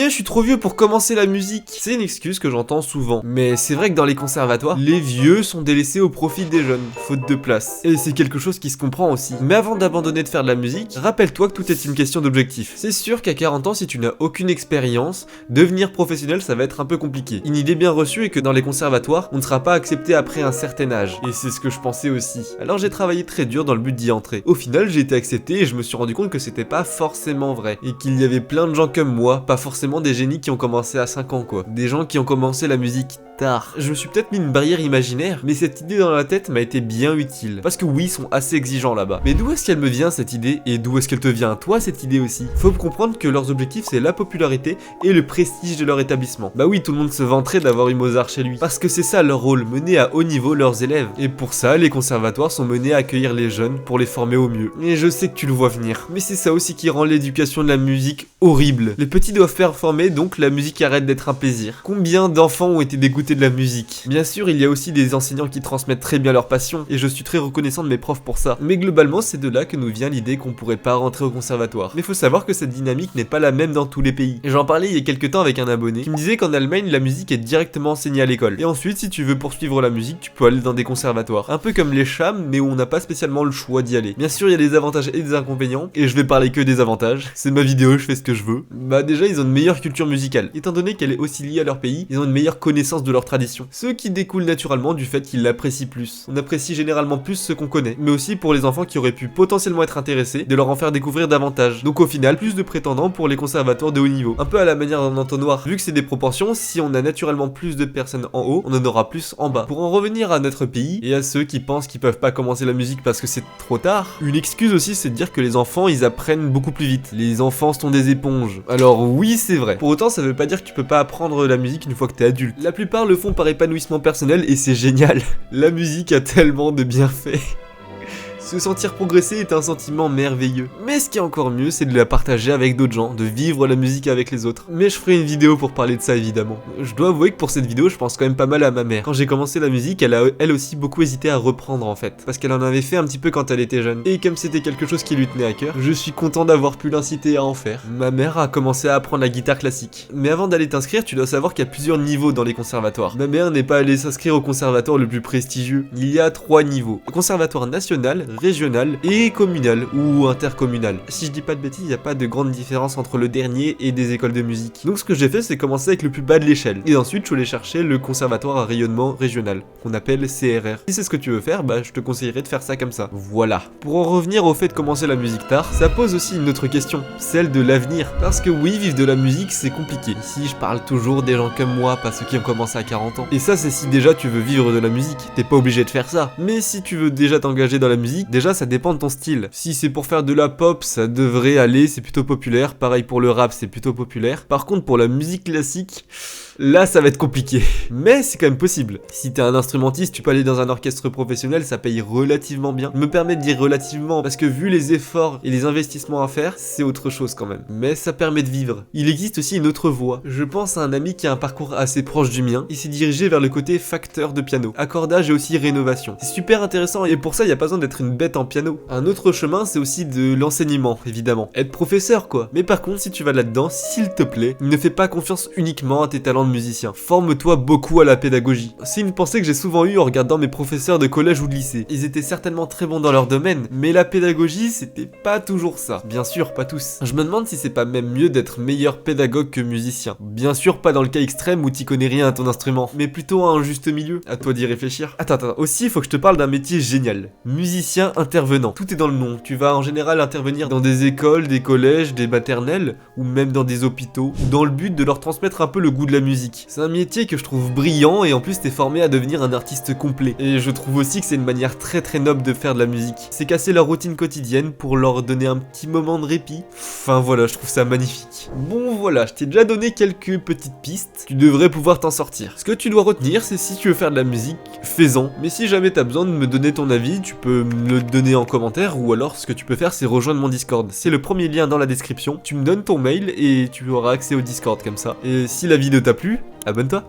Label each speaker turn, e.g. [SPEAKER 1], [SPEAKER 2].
[SPEAKER 1] je suis trop vieux pour commencer la musique. C'est une excuse que j'entends souvent. Mais c'est vrai que dans les conservatoires, les vieux sont délaissés au profit des jeunes, faute de place. Et c'est quelque chose qui se comprend aussi. Mais avant d'abandonner de faire de la musique, rappelle-toi que tout est une question d'objectif. C'est sûr qu'à 40 ans, si tu n'as aucune expérience, devenir professionnel, ça va être un peu compliqué. Une idée bien reçue est que dans les conservatoires, on ne sera pas accepté après un certain âge. Et c'est ce que je pensais aussi. Alors j'ai travaillé très dur dans le but d'y entrer. Au final, j'ai été accepté et je me suis rendu compte que c'était pas forcément vrai. Et qu'il y avait plein de gens comme moi, pas forcément des génies qui ont commencé à 5 ans quoi. Des gens qui ont commencé la musique tard. Je me suis peut-être mis une barrière imaginaire, mais cette idée dans la tête m'a été bien utile. Parce que oui, ils sont assez exigeants là-bas. Mais d'où est-ce qu'elle me vient cette idée et d'où est-ce qu'elle te vient toi cette idée aussi? Faut comprendre que leurs objectifs c'est la popularité et le prestige de leur établissement. Bah oui, tout le monde se vanterait d'avoir eu Mozart chez lui. Parce que c'est ça leur rôle, mener à haut niveau leurs élèves. Et pour ça, les conservatoires sont menés à accueillir les jeunes pour les former au mieux. Et je sais que tu le vois venir. Mais c'est ça aussi qui rend l'éducation de la musique horrible. Les petits doivent performer, donc la musique arrête d'être un plaisir. Combien d'enfants ont été dégoûtés de la musique? Bien sûr, il y a aussi des enseignants qui transmettent très bien leur passion, et je suis très reconnaissant de mes profs pour ça. Mais globalement, c'est de là que nous vient l'idée qu'on pourrait pas rentrer au conservatoire. Mais faut savoir que cette dynamique n'est pas la même dans tous les pays. Et j'en parlais il y a quelques temps avec un abonné qui me disait qu'en Allemagne, la musique est directement enseignée à l'école. Et ensuite, si tu veux poursuivre la musique, tu peux aller dans des conservatoires. Un peu comme les chams, mais où on n'a pas spécialement le choix d'y aller. Bien sûr, il y a des avantages et des inconvénients, et je vais parler que des avantages. C'est ma vidéo, je fais ce que je veux. Bah déjà, ils ont une meilleure culture musicale. Étant donné qu'elle est aussi liée à leur pays, ils ont une meilleure connaissance de leur tradition. Ce qui découle naturellement du fait qu'ils l'apprécient plus. On apprécie généralement plus ce qu'on connaît, mais aussi pour les enfants qui auraient pu potentiellement être intéressés, de leur en faire découvrir davantage. Donc au final, plus de prétendants pour les conservatoires de haut niveau. Un peu à la manière d'un entonnoir. Vu que c'est des proportions, si on a naturellement plus de personnes en haut, on en aura plus en bas. Pour en revenir à notre pays, et à ceux qui pensent qu'ils peuvent pas commencer la musique parce que c'est trop tard, une excuse aussi c'est de dire que les enfants ils apprennent beaucoup plus vite. Les enfants sont des éponges. Alors oui c'est vrai. Pour autant ça veut pas dire que tu peux pas apprendre la musique une fois que t'es adulte. La plupart le font par épanouissement personnel et c'est génial. La musique a tellement de bienfaits. Se sentir progresser est un sentiment merveilleux. Mais ce qui est encore mieux, c'est de la partager avec d'autres gens, de vivre la musique avec les autres. Mais je ferai une vidéo pour parler de ça évidemment. Je dois avouer que pour cette vidéo, je pense quand même pas mal à ma mère. Quand j'ai commencé la musique, elle a elle aussi beaucoup hésité à reprendre en fait. Parce qu'elle en avait fait un petit peu quand elle était jeune. Et comme c'était quelque chose qui lui tenait à cœur, je suis content d'avoir pu l'inciter à en faire. Ma mère a commencé à apprendre la guitare classique. Mais avant d'aller t'inscrire, tu dois savoir qu'il y a plusieurs niveaux dans les conservatoires. Ma mère n'est pas allée s'inscrire au conservatoire le plus prestigieux. Il y a 3 niveaux. Le conservatoire national, régional et communal ou intercommunal. Si je dis pas de bêtises, il n'y a pas de grande différence entre le dernier et des écoles de musique. Donc ce que j'ai fait, c'est commencer avec le plus bas de l'échelle. Et ensuite, je suis allé chercher le conservatoire à rayonnement régional, qu'on appelle CRR. Si c'est ce que tu veux faire, bah je te conseillerais de faire ça comme ça. Voilà. Pour en revenir au fait de commencer la musique tard, ça pose aussi une autre question, celle de l'avenir. Parce que oui, vivre de la musique, c'est compliqué. Ici, je parle toujours des gens comme moi, pas ceux qui ont commencé à 40 ans. Et ça, c'est si déjà tu veux vivre de la musique. T'es pas obligé de faire ça. Mais si tu veux déjà t'engager dans la musique, déjà ça dépend de ton style. Si c'est pour faire de la pop, ça devrait aller, c'est plutôt populaire. Pareil pour le rap, c'est plutôt populaire. Par contre, pour la musique classique, là ça va être compliqué. Mais c'est quand même possible. Si t'es un instrumentiste, tu peux aller dans un orchestre professionnel, ça paye relativement bien. Je me permets de dire relativement, parce que vu les efforts et les investissements à faire, c'est autre chose quand même. Mais ça permet de vivre. Il existe aussi une autre voie. Je pense à un ami qui a un parcours assez proche du mien. Il s'est dirigé vers le côté facteur de piano, accordage et aussi rénovation. C'est super intéressant et pour ça, il n'y a pas besoin d'être une bête en piano. Un autre chemin, c'est aussi de l'enseignement, évidemment. Être professeur, quoi. Mais par contre, si tu vas là-dedans, s'il te plaît, ne fais pas confiance uniquement à tes talents de musicien. Forme-toi beaucoup à la pédagogie. C'est une pensée que j'ai souvent eue en regardant mes professeurs de collège ou de lycée. Ils étaient certainement très bons dans leur domaine, mais la pédagogie, c'était pas toujours ça. Bien sûr, pas tous. Je me demande si c'est pas même mieux d'être meilleur pédagogue que musicien. Bien sûr, pas dans le cas extrême où t'y connais rien à ton instrument, mais plutôt à un juste milieu. À toi d'y réfléchir. Attends. Aussi, il faut que je te parle d'un métier génial. Musicien intervenant. Tout est dans le nom. Tu vas en général intervenir dans des écoles, des collèges, des maternelles, ou même dans des hôpitaux, dans le but de leur transmettre un peu le goût de la musique. C'est un métier que je trouve brillant et en plus t'es formé à devenir un artiste complet. Et je trouve aussi que c'est une manière très très noble de faire de la musique. C'est casser leur routine quotidienne pour leur donner un petit moment de répit. Enfin voilà, je trouve ça magnifique. Bon voilà, je t'ai déjà donné quelques petites pistes. Tu devrais pouvoir t'en sortir. Ce que tu dois retenir, c'est si tu veux faire de la musique, fais-en. Mais si jamais t'as besoin de me donner ton avis, tu peux me le donner en commentaire ou alors ce que tu peux faire c'est rejoindre mon Discord. C'est le premier lien dans la description. Tu me donnes ton mail et tu auras accès au Discord comme ça. Et si la vidéo t'a plu, abonne-toi.